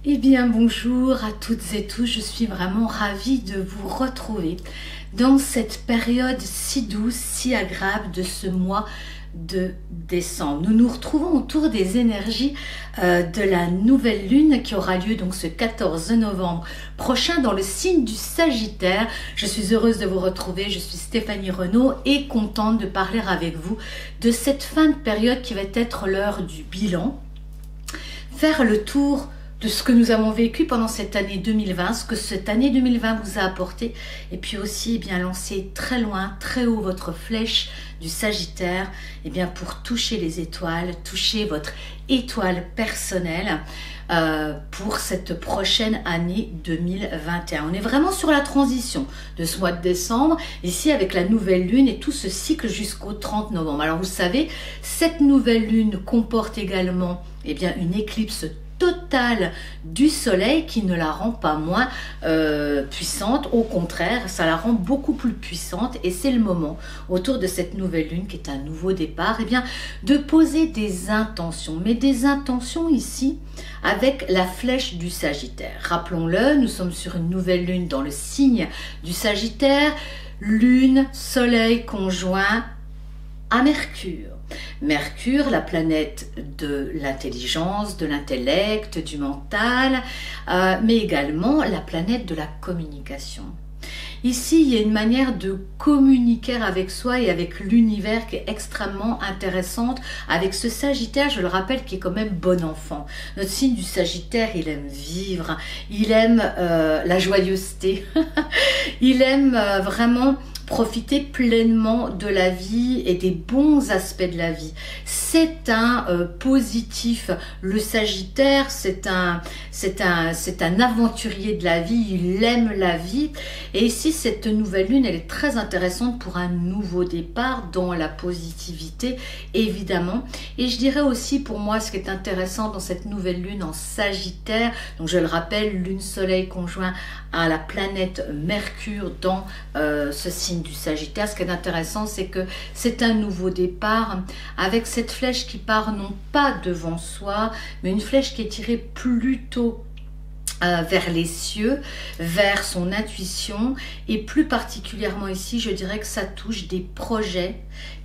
Eh bien bonjour à toutes et tous, je suis vraiment ravie de vous retrouver dans cette période si douce, si agréable de ce mois de décembre. Nous nous retrouvons autour des énergies de la nouvelle lune qui aura lieu donc ce 14 novembre prochain dans le signe du Sagittaire. Je suis heureuse de vous retrouver, je suis Stéphanie Renaud et contente de parler avec vous de cette fin de période qui va être l'heure du bilan, faire le tour de ce que nous avons vécu pendant cette année 2020, ce que cette année 2020 vous a apporté, et puis aussi bien lancer très loin, très haut votre flèche du Sagittaire, et bien pour toucher les étoiles, toucher votre étoile personnelle pour cette prochaine année 2021. On est vraiment sur la transition de ce mois de décembre, ici avec la nouvelle lune et tout ce cycle jusqu'au 30 novembre. Alors vous savez, cette nouvelle lune comporte également bien, une éclipse totale du soleil qui ne la rend pas moins puissante, au contraire ça la rend beaucoup plus puissante, et c'est le moment autour de cette nouvelle lune qui est un nouveau départ, et bien de poser des intentions, mais des intentions ici avec la flèche du Sagittaire. Rappelons-le, nous sommes sur une nouvelle lune dans le signe du Sagittaire, lune, soleil conjoint à Mercure. Mercure, la planète de l'intelligence, de l'intellect, du mental, mais également la planète de la communication. Ici, il y a une manière de communiquer avec soi et avec l'univers qui est extrêmement intéressante avec ce Sagittaire, je le rappelle, qui est quand même bon enfant. Notre signe du Sagittaire, il aime vivre, il aime la joyeuseté, il aime vraiment profiter pleinement de la vie et des bons aspects de la vie. C'est un positif. Le Sagittaire, c'est un aventurier de la vie, il aime la vie. Et ici, cette nouvelle lune, elle est très intéressante pour un nouveau départ dans la positivité, évidemment. Et je dirais aussi, pour moi, ce qui est intéressant dans cette nouvelle lune en Sagittaire, donc je le rappelle, lune soleil conjoint à la planète Mercure dans ce signe du Sagittaire. Ce qui est intéressant, c'est que c'est un nouveau départ avec cette flèche qui part non pas devant soi, mais une flèche qui est tirée plutôt vers les cieux, vers son intuition, et plus particulièrement ici, je dirais que ça touche des projets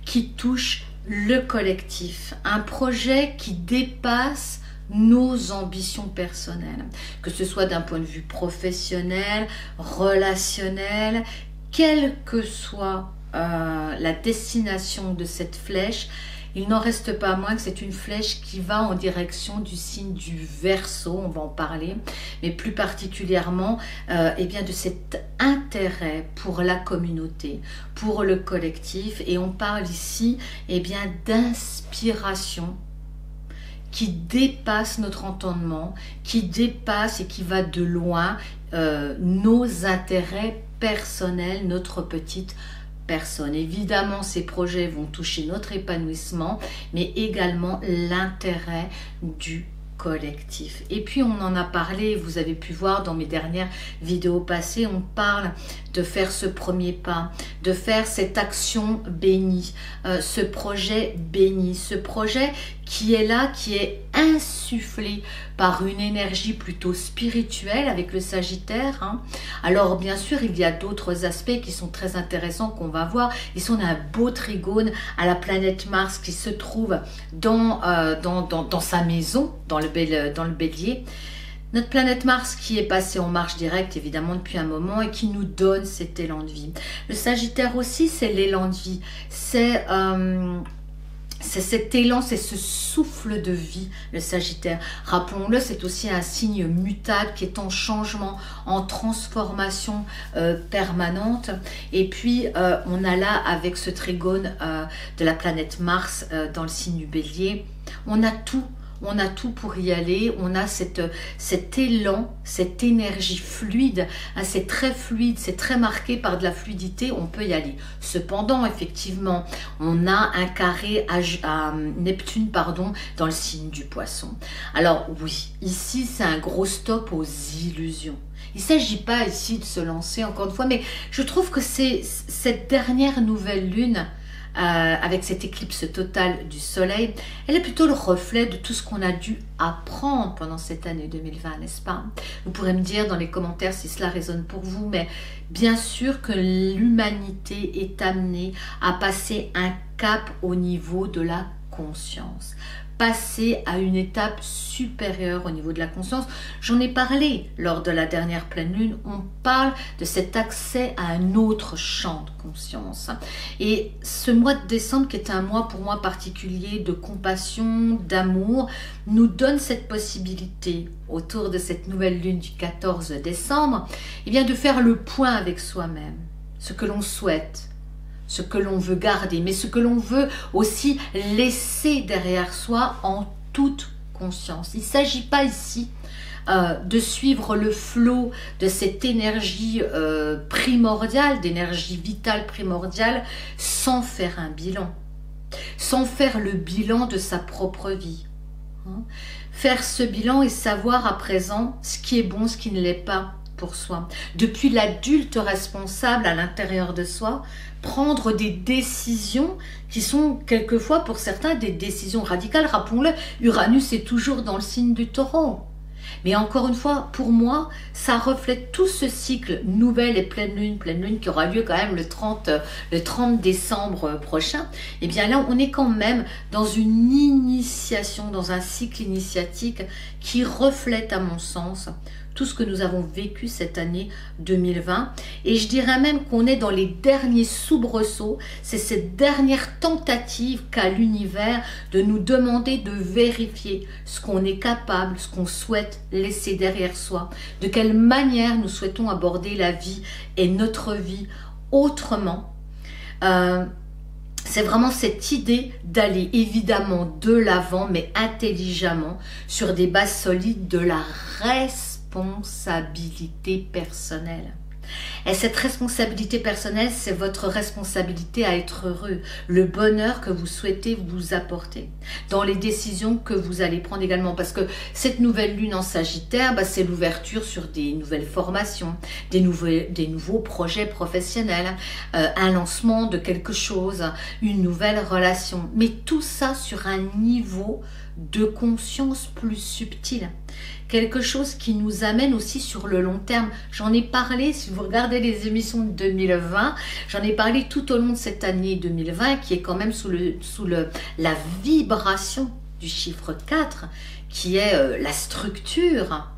qui touchent le collectif, un projet qui dépasse nos ambitions personnelles, que ce soit d'un point de vue professionnel, relationnel, quelle que soit la destination de cette flèche, il n'en reste pas moins que c'est une flèche qui va en direction du signe du Verseau, on va en parler, mais plus particulièrement bien de cet intérêt pour la communauté, pour le collectif, et on parle ici bien d'inspiration qui dépasse notre entendement, qui dépasse et qui va de loin nos intérêts personnels, notre petite personne. Évidemment, ces projets vont toucher notre épanouissement, mais également l'intérêt du collectif. Et puis on en a parlé, vous avez pu voir dans mes dernières vidéos passées, on parle de faire ce premier pas, de faire cette action bénie, ce projet béni, ce projet qui est là, qui est insufflé par une énergie plutôt spirituelle avec le Sagittaire. Alors bien sûr, il y a d'autres aspects qui sont très intéressants qu'on va voir. Ici, on a un beau trigone à la planète Mars qui se trouve dans sa maison, dans le Bélier. Notre planète Mars qui est passée en marche directe évidemment depuis un moment et qui nous donne cet élan de vie. Le Sagittaire aussi, c'est l'élan de vie. C'est cet élan, c'est ce souffle de vie, le Sagittaire. Rappelons-le, c'est aussi un signe mutable qui est en changement, en transformation permanente. Et puis, on a là, avec ce trigone de la planète Mars dans le signe du Bélier, on a tout on a tout pour y aller, on a cet élan, cette énergie fluide, hein, c'est très fluide, c'est très marqué par de la fluidité, on peut y aller. Cependant, effectivement, on a un carré à Neptune, pardon, dans le signe du Poisson. Alors oui, ici c'est un gros stop aux illusions. Il ne s'agit pas ici de se lancer encore une fois, mais je trouve que c'est cette dernière nouvelle lune, avec cette éclipse totale du soleil, elle est plutôt le reflet de tout ce qu'on a dû apprendre pendant cette année 2020, n'est-ce pas? Vous pourrez me dire dans les commentaires si cela résonne pour vous, mais bien sûr que l'humanité est amenée à passer un cap au niveau de la conscience. Passer à une étape supérieure au niveau de la conscience. J'en ai parlé lors de la dernière pleine lune. On parle de cet accès à un autre champ de conscience. Et ce mois de décembre, qui est un mois pour moi particulier de compassion, d'amour, nous donne cette possibilité, autour de cette nouvelle lune du 14 décembre, eh bien de faire le point avec soi-même, ce que l'on souhaite, ce que l'on veut garder, mais ce que l'on veut aussi laisser derrière soi en toute conscience. Il ne s'agit pas ici de suivre le flot de cette énergie primordiale, d'énergie vitale primordiale, sans faire un bilan, sans faire le bilan de sa propre vie. Faire ce bilan et savoir à présent ce qui est bon, ce qui ne l'est pas pour soi. Depuis l'adulte responsable à l'intérieur de soi, prendre des décisions qui sont quelquefois pour certains des décisions radicales. Rappelons-le, Uranus est toujours dans le signe du Taureau. Mais encore une fois, pour moi, ça reflète tout ce cycle nouvelle et pleine lune qui aura lieu quand même le 30 décembre prochain. Et bien là, on est quand même dans une initiation, dans un cycle initiatique qui reflète, à mon sens, tout ce que nous avons vécu cette année 2020. Et je dirais même qu'on est dans les derniers soubresauts. C'est cette dernière tentative qu'a l'univers de nous demander de vérifier ce qu'on est capable, ce qu'on souhaite laisser derrière soi, de quelle manière nous souhaitons aborder la vie et notre vie autrement. C'est vraiment cette idée d'aller évidemment de l'avant, mais intelligemment, sur des bases solides de la responsabilité personnelle. Et cette responsabilité personnelle, c'est votre responsabilité à être heureux, le bonheur que vous souhaitez vous apporter, dans les décisions que vous allez prendre également, parce que cette nouvelle lune en Sagittaire, c'est l'ouverture sur des nouvelles formations, des nouveaux projets professionnels, un lancement de quelque chose, une nouvelle relation, mais tout ça sur un niveau de conscience plus subtil. Quelque chose qui nous amène aussi sur le long terme. J'en ai parlé, si vous regardez les émissions de 2020, j'en ai parlé tout au long de cette année 2020 qui est quand même sous la vibration du chiffre 4, qui est la structure.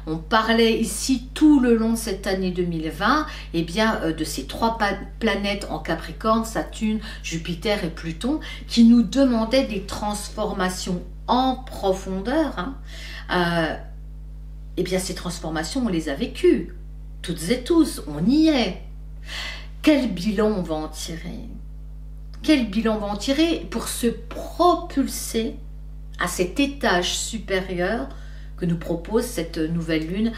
On parlait ici tout le long de cette année 2020 eh bien, de ces trois planètes en Capricorne, Saturne, Jupiter et Pluton, qui nous demandaient des transformations en profondeur. Eh bien, ces transformations, on les a vécues, toutes et tous, on y est. Quel bilan on va en tirer? Quel bilan on va en tirer pour se propulser à cet étage supérieur que nous propose cette nouvelle lune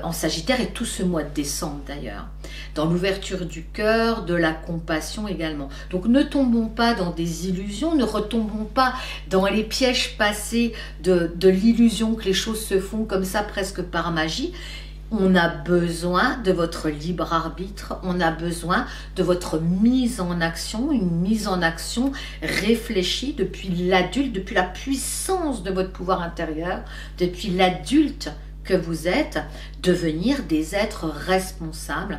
en Sagittaire et tout ce mois de décembre d'ailleurs, dans l'ouverture du cœur, de la compassion également. Donc ne tombons pas dans des illusions, ne retombons pas dans les pièges passés de l'illusion que les choses se font comme ça presque par magie. On a besoin de votre libre arbitre, on a besoin de votre mise en action, une mise en action réfléchie depuis l'adulte, depuis la puissance de votre pouvoir intérieur, depuis l'adulte que vous êtes, devenir des êtres responsables.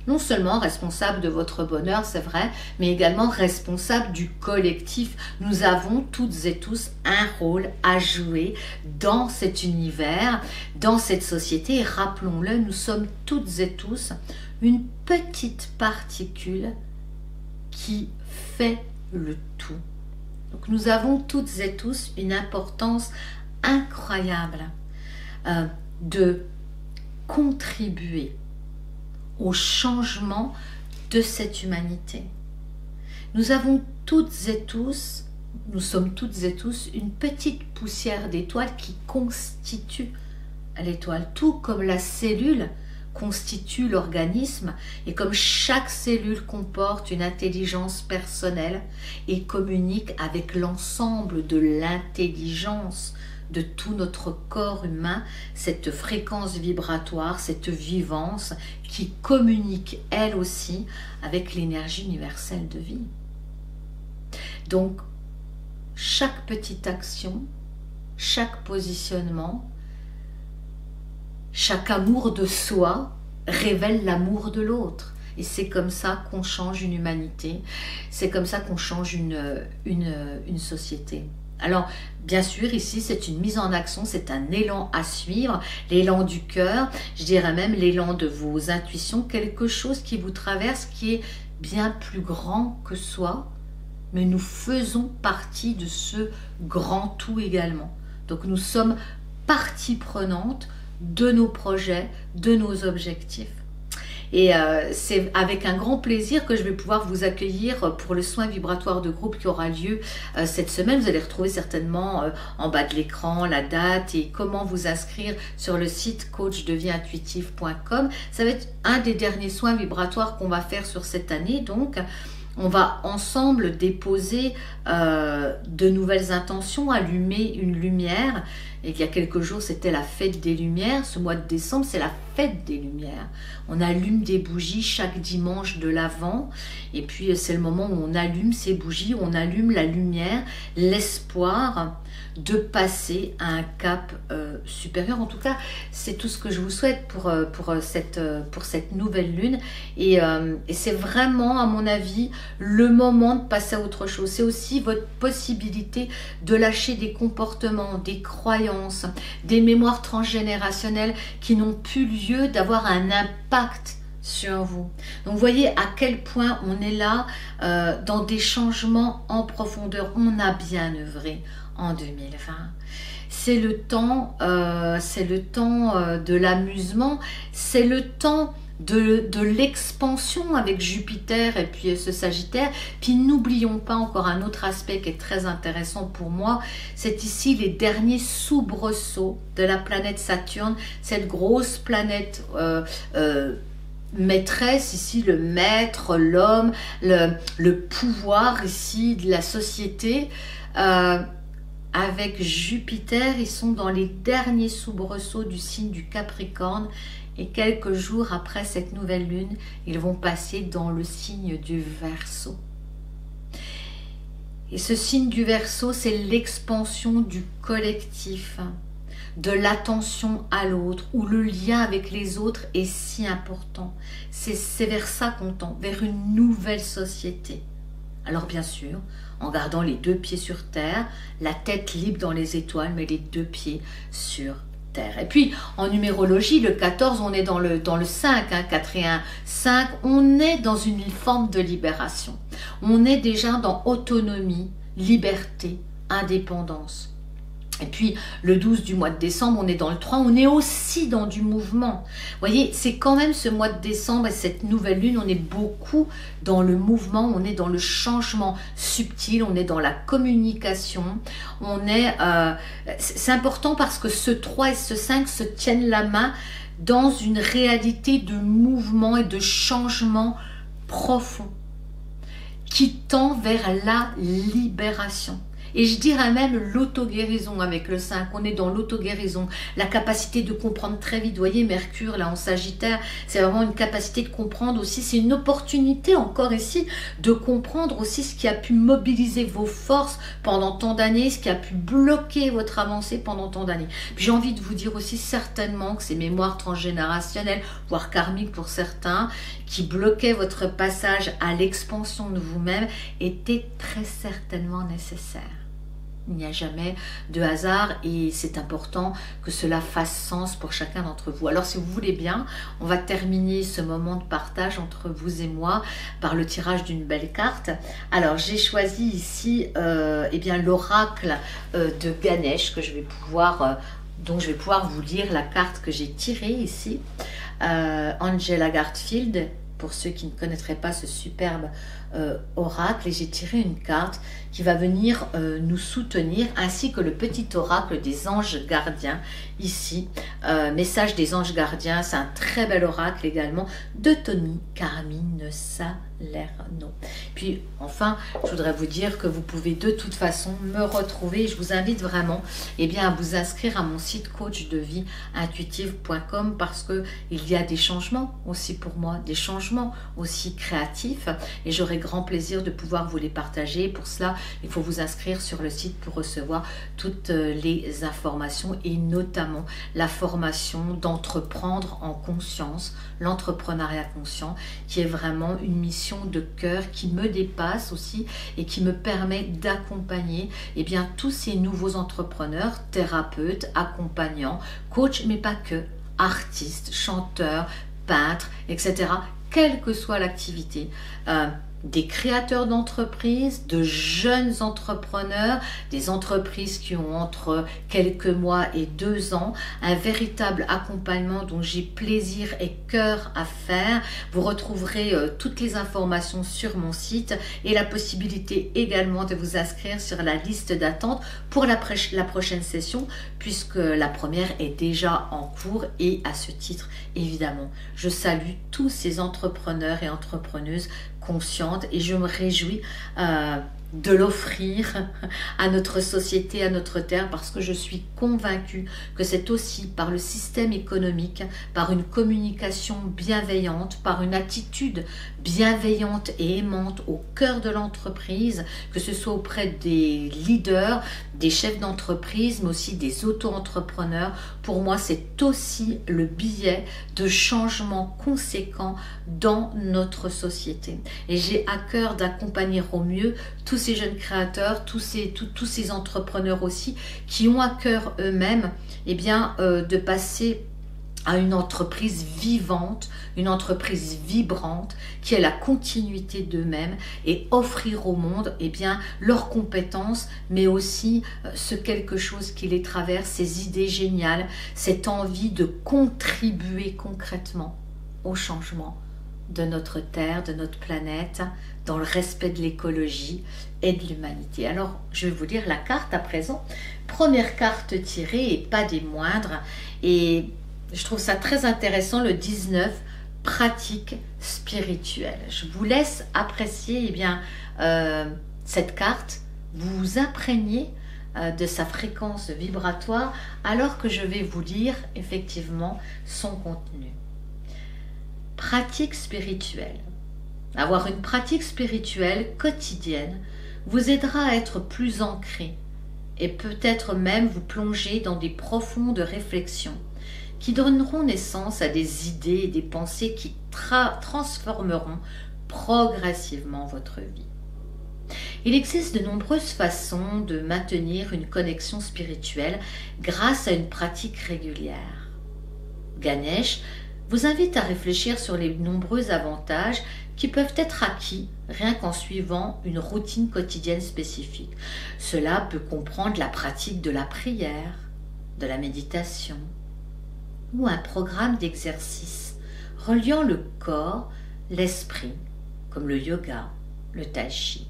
Non seulement responsable de votre bonheur, c'est vrai, mais également responsable du collectif. Nous avons toutes et tous un rôle à jouer dans cet univers, dans cette société. Et rappelons-le, nous sommes toutes et tous une petite particule qui fait le tout. Donc nous avons toutes et tous une importance incroyable de contribuer au changement de cette humanité. Nous avons toutes et tous nous sommes toutes et tous une petite poussière d'étoiles qui constitue l'étoile, tout comme la cellule constitue l'organisme et comme chaque cellule comporte une intelligence personnelle et communique avec l'ensemble de l'intelligence de tout notre corps humain, cette fréquence vibratoire, cette vivance qui communique elle aussi avec l'énergie universelle de vie. Donc, chaque petite action, chaque positionnement, chaque amour de soi révèle l'amour de l'autre. Et c'est comme ça qu'on change une humanité, c'est comme ça qu'on change une société. Alors, bien sûr, ici, c'est une mise en action, c'est un élan à suivre, l'élan du cœur, je dirais même l'élan de vos intuitions, quelque chose qui vous traverse, qui est bien plus grand que soi, mais nous faisons partie de ce grand tout également. Donc, nous sommes partie prenante de nos projets, de nos objectifs. Et c'est avec un grand plaisir que je vais pouvoir vous accueillir pour le soin vibratoire de groupe qui aura lieu cette semaine. Vous allez retrouver certainement en bas de l'écran la date et comment vous inscrire sur le site coachdevieintuitif.com. Ça va être un des derniers soins vibratoires qu'on va faire sur cette année. Donc, on va ensemble déposer de nouvelles intentions, allumer une lumière. Et il y a quelques jours, c'était la fête des Lumières. Ce mois de décembre, c'est la fête des Lumières. On allume des bougies chaque dimanche de l'Avent. Et puis, c'est le moment où on allume ces bougies, où on allume la lumière, l'espoir de passer à un cap supérieur. En tout cas, c'est tout ce que je vous souhaite pour cette nouvelle lune. Et c'est vraiment, à mon avis, le moment de passer à autre chose. C'est aussi votre possibilité de lâcher des comportements, des croyances, des mémoires transgénérationnelles qui n'ont plus lieu d'avoir un impact sur vous. Donc, vous voyez à quel point on est là dans des changements en profondeur. On a bien œuvré en 2020. C'est le temps de l'amusement, c'est le temps de l'expansion avec Jupiter et puis ce Sagittaire. Puis n'oublions pas encore un autre aspect qui est très intéressant pour moi, c'est ici les derniers soubresauts de la planète Saturne, cette grosse planète maîtresse ici, le maître, l'homme, le pouvoir ici de la société. Avec Jupiter, ils sont dans les derniers soubresauts du signe du Capricorne. Et quelques jours après cette nouvelle lune, ils vont passer dans le signe du Verseau. Et ce signe du Verseau, c'est l'expansion du collectif, de l'attention à l'autre, où le lien avec les autres est si important. C'est vers ça qu'on tend, vers une nouvelle société. Alors bien sûr, en gardant les deux pieds sur terre, la tête libre dans les étoiles, mais les deux pieds sur terre. Et puis, en numérologie, le 14, on est dans le 5, 4 et 1, 5, on est dans une forme de libération. On est déjà dans autonomie, liberté, indépendance. Et puis, le 12 du mois de décembre, on est dans le 3, on est aussi dans du mouvement. Vous voyez, c'est quand même ce mois de décembre et cette nouvelle lune, on est beaucoup dans le mouvement, on est dans le changement subtil, on est dans la communication. C'est important parce que ce 3 et ce 5 se tiennent la main dans une réalité de mouvement et de changement profond qui tend vers la libération. Et je dirais même l'auto-guérison avec le 5. On est dans l'auto-guérison, la capacité de comprendre très vite. Vous voyez, Mercure, là, en Sagittaire, c'est vraiment une capacité de comprendre aussi. C'est une opportunité encore ici de comprendre aussi ce qui a pu mobiliser vos forces pendant tant d'années, ce qui a pu bloquer votre avancée pendant tant d'années. Puis j'ai envie de vous dire aussi certainement que ces mémoires transgénérationnelles, voire karmiques pour certains, qui bloquaient votre passage à l'expansion de vous-même, étaient très certainement nécessaires. Il n'y a jamais de hasard et c'est important que cela fasse sens pour chacun d'entre vous. Alors si vous voulez bien, on va terminer ce moment de partage entre vous et moi par le tirage d'une belle carte. Alors j'ai choisi ici l'oracle de Ganesh que je vais pouvoir, dont je vais pouvoir vous lire la carte que j'ai tirée ici. Angela Garfield, pour ceux qui ne connaîtraient pas ce superbe oracle, et j'ai tiré une carte qui va venir nous soutenir, ainsi que le petit oracle des anges gardiens ici. Message des anges gardiens, c'est un très bel oracle également de Tony Carmine Salerno. Puis enfin, je voudrais vous dire que vous pouvez de toute façon me retrouver. Je vous invite vraiment à vous inscrire à mon site coachdevieintuitive.com, parce que il y a des changements aussi pour moi, des changements aussi créatifs, et j'aurai grand plaisir de pouvoir vous les partager. Pour cela, il faut vous inscrire sur le site pour recevoir toutes les informations, et notamment la formation d'entreprendre en conscience, l'entrepreneuriat conscient, qui est vraiment une mission de cœur qui me dépasse aussi et qui me permet d'accompagner tous ces nouveaux entrepreneurs, thérapeutes, accompagnants, coachs, mais pas que, artistes, chanteurs, peintres, etc., quelle que soit l'activité, des créateurs d'entreprises, de jeunes entrepreneurs, des entreprises qui ont entre quelques mois et 2 ans, un véritable accompagnement dont j'ai plaisir et cœur à faire. Vous retrouverez toutes les informations sur mon site, et la possibilité également de vous inscrire sur la liste d'attente pour la prochaine session, puisque la première est déjà en cours. Et à ce titre, évidemment, je salue tous ces entrepreneurs et entrepreneuses consciente, et je me réjouis de l'offrir à notre société, à notre terre, parce que je suis convaincue que c'est aussi par le système économique, par une communication bienveillante, par une attitude bienveillante et aimante au cœur de l'entreprise, que ce soit auprès des leaders, des chefs d'entreprise, mais aussi des auto-entrepreneurs. Pour moi, c'est aussi le billet de changement conséquent dans notre société. Et j'ai à cœur d'accompagner au mieux tous ces jeunes créateurs, tous ces entrepreneurs aussi, qui ont à cœur eux-mêmes de passer à une entreprise vivante, une entreprise vibrante, qui est la continuité d'eux-mêmes, et offrir au monde leurs compétences, mais aussi ce quelque chose qui les traverse, ces idées géniales, cette envie de contribuer concrètement au changement de notre terre, de notre planète, dans le respect de l'écologie et de l'humanité. Alors, je vais vous lire la carte à présent. Première carte tirée, et pas des moindres, et je trouve ça très intéressant, le 19, pratique spirituelle. Je vous laisse apprécier cette carte, vous imprégner de sa fréquence vibratoire, alors que je vais vous lire effectivement son contenu. Pratique spirituelle. Avoir une pratique spirituelle quotidienne vous aidera à être plus ancré, et peut-être même vous plonger dans des profondes réflexions qui donneront naissance à des idées et des pensées qui transformeront progressivement votre vie. Il existe de nombreuses façons de maintenir une connexion spirituelle grâce à une pratique régulière. Ganesh vous invite à réfléchir sur les nombreux avantages qui peuvent être acquis rien qu'en suivant une routine quotidienne spécifique. Cela peut comprendre la pratique de la prière, de la méditation, ou un programme d'exercice reliant le corps, l'esprit, comme le yoga, le tai chi.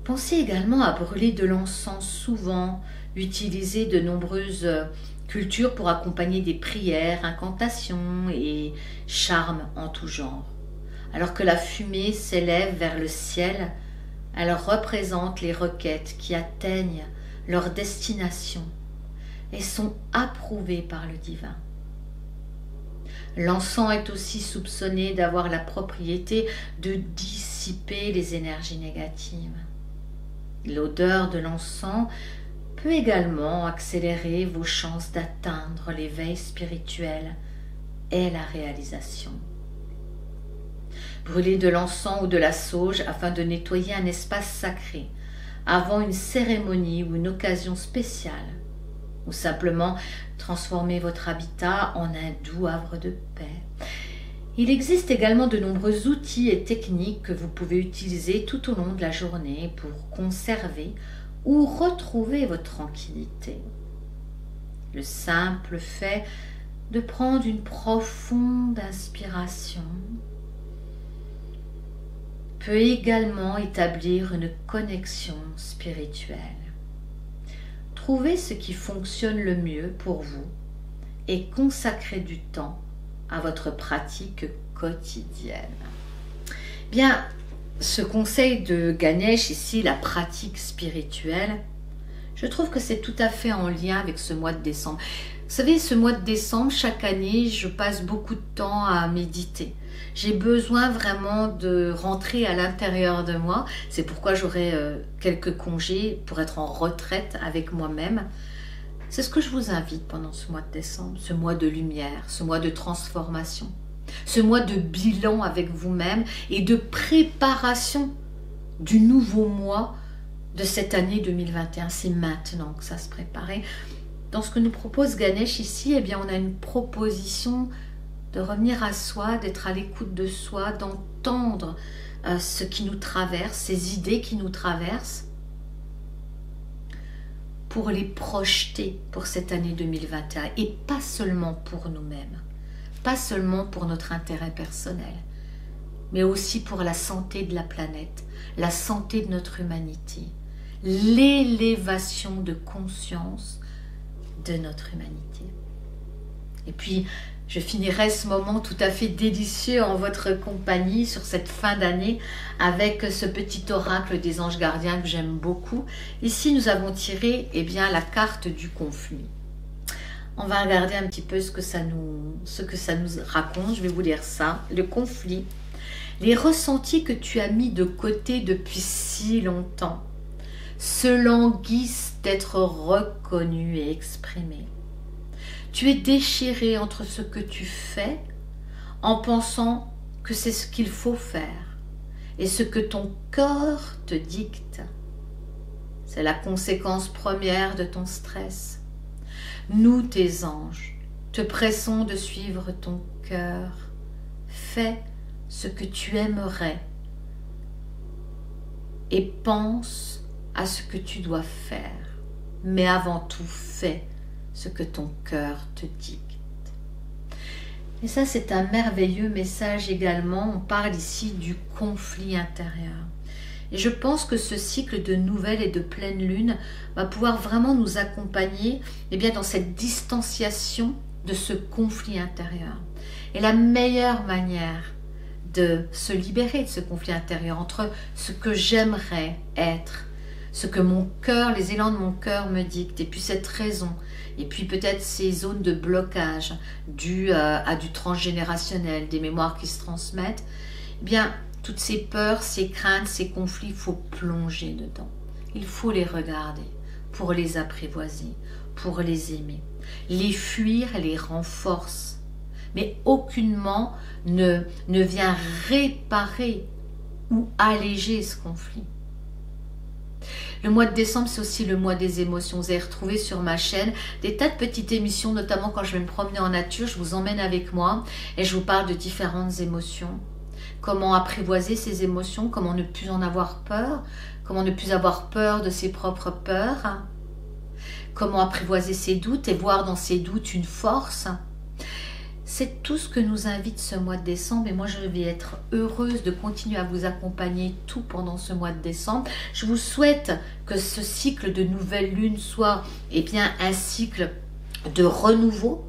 Pensez également à brûler de l'encens, souvent utilisé de nombreuses cultures pour accompagner des prières, incantations et charmes en tout genre. Alors que la fumée s'élève vers le ciel, elle représente les requêtes qui atteignent leur destination et sont approuvées par le divin. L'encens est aussi soupçonné d'avoir la propriété de dissiper les énergies négatives. L'odeur de l'encens peut également accélérer vos chances d'atteindre l'éveil spirituel et la réalisation. Brûlez de l'encens ou de la sauge afin de nettoyer un espace sacré avant une cérémonie ou une occasion spéciale, ou simplement transformer votre habitat en un doux havre de paix. Il existe également de nombreux outils et techniques que vous pouvez utiliser tout au long de la journée pour conserver ou retrouver votre tranquillité. Le simple fait de prendre une profonde inspiration peut également établir une connexion spirituelle. Trouvez ce qui fonctionne le mieux pour vous et consacrez du temps à votre pratique quotidienne. Bien, ce conseil de Ganesh ici, la pratique spirituelle, je trouve que c'est tout à fait en lien avec ce mois de décembre. Vous savez, ce mois de décembre, chaque année, je passe beaucoup de temps à méditer. J'ai besoin vraiment de rentrer à l'intérieur de moi. C'est pourquoi j'aurai quelques congés pour être en retraite avec moi-même. C'est ce que je vous invite pendant ce mois de décembre, ce mois de lumière, ce mois de transformation, ce mois de bilan avec vous-même et de préparation du nouveau mois de cette année 2021. C'est maintenant que ça se préparait. Dans ce que nous propose Ganesh ici, eh bien, on a une proposition de revenir à soi, d'être à l'écoute de soi, d'entendre ce qui nous traverse, ces idées qui nous traversent, pour les projeter pour cette année 2021 et pas seulement pour nous-mêmes, pas seulement pour notre intérêt personnel, mais aussi pour la santé de la planète, la santé de notre humanité, l'élévation de conscience de notre humanité. Et puis, je finirai ce moment tout à fait délicieux en votre compagnie sur cette fin d'année avec ce petit oracle des anges gardiens que j'aime beaucoup. Ici, nous avons tiré la carte du conflit. On va regarder un petit peu ce que ça nous raconte. Je vais vous lire ça. Le conflit. Les ressentis que tu as mis de côté depuis si longtemps se languissent d'être reconnus et exprimés. Tu es déchiré entre ce que tu fais en pensant que c'est ce qu'il faut faire et ce que ton corps te dicte. C'est la conséquence première de ton stress. Nous, tes anges, te pressons de suivre ton cœur. Fais ce que tu aimerais et pense à ce que tu dois faire. Mais avant tout, fais ce que ton cœur te dicte. Et ça, c'est un merveilleux message également. On parle ici du conflit intérieur. Et je pense que ce cycle de nouvelle et de pleine lune va pouvoir vraiment nous accompagner dans cette distanciation de ce conflit intérieur. Et la meilleure manière de se libérer de ce conflit intérieur entre ce que j'aimerais être, ce que mon cœur, les élans de mon cœur me dictent, et puis cette raison, et puis peut-être ces zones de blocage dues à du transgénérationnel, des mémoires qui se transmettent, toutes ces peurs, ces craintes, ces conflits, il faut plonger dedans. Il faut les regarder pour les apprivoiser, pour les aimer. Les fuir les renforce, mais aucunement ne vient réparer ou alléger ce conflit. Le mois de décembre, c'est aussi le mois des émotions. Vous allez retrouver sur ma chaîne des tas de petites émissions, notamment quand je vais me promener en nature, je vous emmène avec moi et je vous parle de différentes émotions. Comment apprivoiser ces émotions, comment ne plus en avoir peur, comment ne plus avoir peur de ses propres peurs, comment apprivoiser ses doutes et voir dans ses doutes une force. C'est tout ce que nous invite ce mois de décembre et moi je vais être heureuse de continuer à vous accompagner tout pendant ce mois de décembre. Je vous souhaite que ce cycle de nouvelle lune soit un cycle de renouveau.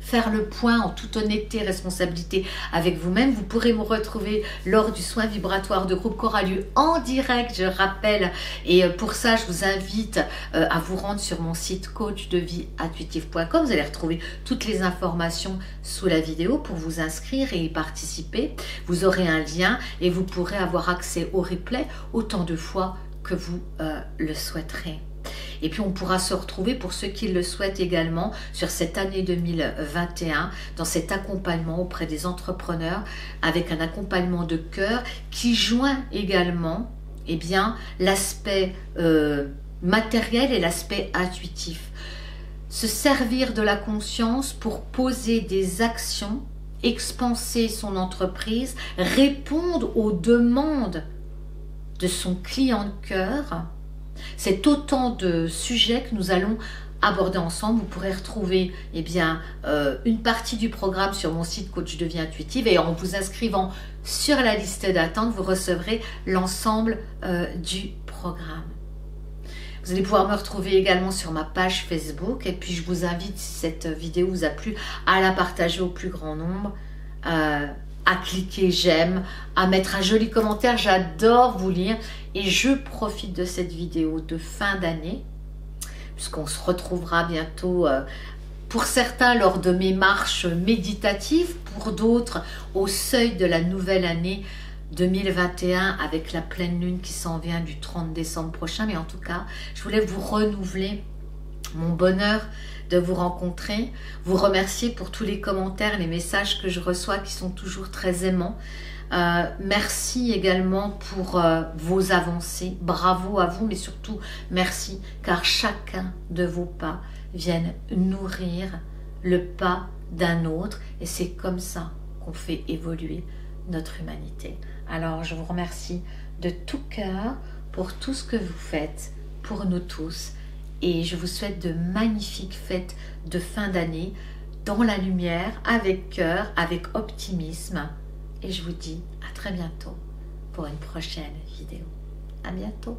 Faire le point en toute honnêteté et responsabilité avec vous-même. Vous pourrez me retrouver lors du soin vibratoire de groupe Coralie en direct, je rappelle. Et pour ça, je vous invite à vous rendre sur mon site coachdevie.intuitive.com. Vous allez retrouver toutes les informations sous la vidéo pour vous inscrire et y participer. Vous aurez un lien et vous pourrez avoir accès au replay autant de fois que vous le souhaiterez. Et puis on pourra se retrouver pour ceux qui le souhaitent également sur cette année 2021 dans cet accompagnement auprès des entrepreneurs avec un accompagnement de cœur qui joint également l'aspect matériel et l'aspect intuitif. Se servir de la conscience pour poser des actions, expanser son entreprise, répondre aux demandes de son client de cœur. C'est autant de sujets que nous allons aborder ensemble. Vous pourrez retrouver une partie du programme sur mon site Coach de vie intuitive, et en vous inscrivant sur la liste d'attente, vous recevrez l'ensemble du programme. Vous allez pouvoir me retrouver également sur ma page Facebook, et puis je vous invite, si cette vidéo vous a plu, à la partager au plus grand nombre, à cliquer j'aime, à mettre un joli commentaire. J'adore vous lire et je profite de cette vidéo de fin d'année, puisqu'on se retrouvera bientôt pour certains lors de mes marches méditatives, pour d'autres au seuil de la nouvelle année 2021 avec la pleine lune qui s'en vient du 30 décembre prochain. Mais en tout cas, je voulais vous renouveler mon bonheur de vous rencontrer, vous remercier pour tous les commentaires, les messages que je reçois qui sont toujours très aimants. Merci également pour vos avancées, bravo à vous, mais surtout merci, car chacun de vos pas viennent nourrir le pas d'un autre, et c'est comme ça qu'on fait évoluer notre humanité. Alors je vous remercie de tout cœur pour tout ce que vous faites pour nous tous, et je vous souhaite de magnifiques fêtes de fin d'année dans la lumière, avec cœur, avec optimisme, et je vous dis à très bientôt pour une prochaine vidéo. À bientôt.